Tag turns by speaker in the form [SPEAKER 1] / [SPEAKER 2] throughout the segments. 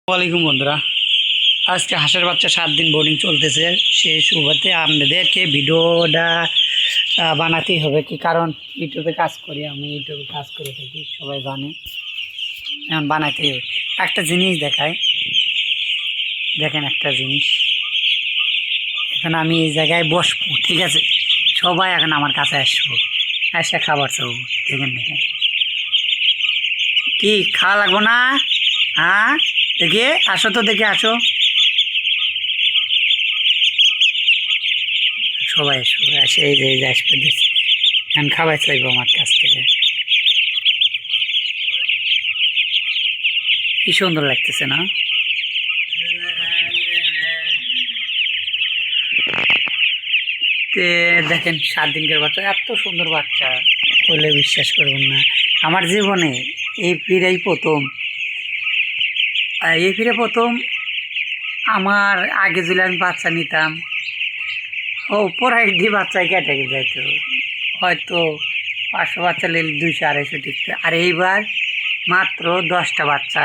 [SPEAKER 1] ওয়ালাইকুম বন্ধুরা, আজকে হাঁসের বাচ্চা 7 দিন বোর্ডিং চলতেছে। সেই সুবাদে আপনাদেরকে ভিডিওটা বানাতেই হবে। কি কারণ ইউটিউবে কাজ করি, আমি ইউটিউবে কাজ করে থাকি, সবাই জানে। এখন বানাতেই হবে। একটা জিনিস দেখায়, দেখেন একটা জিনিস। এখন আমি এই জায়গায় বসবো, ঠিক আছে? সবাই এখন আমার কাছে আসবো, এসে খাবার চাবো। দেখেন দেখেন, কি খাওয়া লাগবো না? হ্যাঁ, দেখে আসো তো, দেখে আসো সবাই, সবাই আসে। এই যে আসবে দিচ্ছি, এখন খাবার চাইবো আমার কাছ থেকে। কি সুন্দর লাগতেছে না? তে দেখেন 7 দিনকার বাচ্চা, এত সুন্দর বাচ্চা বলে বিশ্বাস করবেন না। আমার জীবনে এই ফিরেই প্রথম, এই ফিরে প্রথম। আমার আগে যদি আমি বাচ্চা নিতাম, ও পড়াই দিয়ে বাচ্চায় কেটে যাইতো, হয়তো 500 বাচ্চা নিলে 200-250 টিকতো। আর এইবার মাত্র 10টা বাচ্চা,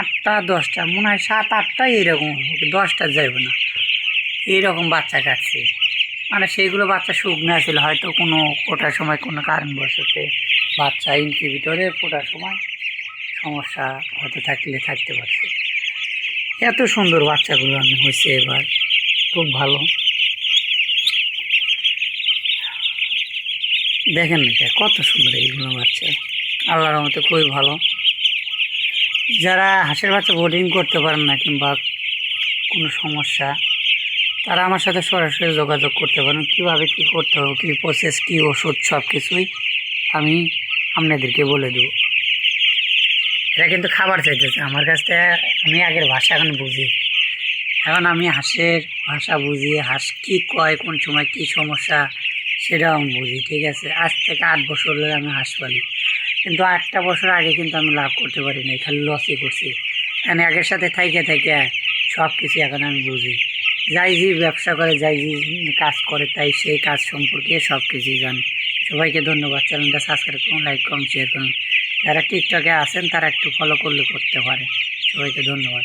[SPEAKER 1] 8টা 10টা, মনে হয় 7-8টা, এইরকম 10টা যাইব না, এইরকম বাচ্চা কাটছে। মানে সেইগুলো বাচ্চা শুকনো ছিল, হয়তো কোনো ফোটার সময় কোনো কারণবশতে বাচ্চা ইনকিউবেটরে ফোটার সময় সমস্যা হয়তো থাকতে পারছে। এত সুন্দর বাচ্চাগুলো আমি হয়েছে এবার, খুব ভালো। দেখেন না কত সুন্দর এইগুলো বাচ্চা, আল্লাহর মতো খুবই ভালো। যারা হাঁসের বাচ্চা বোর্ডিং করতে পারেন না কিংবা কোনো সমস্যা, তারা আমার সাথে সরাসরি যোগাযোগ করতে পারেন। কীভাবে কী করতে হবে, কী প্রসেস, কী ওষুধ, সব কিছুই আমি আপনাদেরকে বলে দেবো। এরা কিন্তু খাবার চাইতেছে আমার কাছ থেকে। আমি আগের ভাষা এখন বুঝি, এখন আমি হাঁসের ভাষা বুঝি, হাঁস কী কয়, কোন সময় কী সমস্যা সেটাও আমি বুঝি, ঠিক আছে? আজ থেকে 8 বছর হলে আমি হাঁস পালি, কিন্তু 8টা বছর আগে কিন্তু আমি লাভ করতে পারি নাই, খালি লসই করছি। মানে আগের সাথে থাইকে সব কিছু এখন আমি বুঝি। যাই যে ব্যবসা করে, যাই যে কাজ করে, তাই সেই কাজ সম্পর্কে সব কিছুই জানে। সবাইকে ধন্যবাদ। চ্যানেলটা সাবস্ক্রাইব করুন, লাইক করুন, শেয়ার করুন। যারা টিকটকে আছেন তারা একটু ফলো করলে করতে পারে। সবাইকে ধন্যবাদ।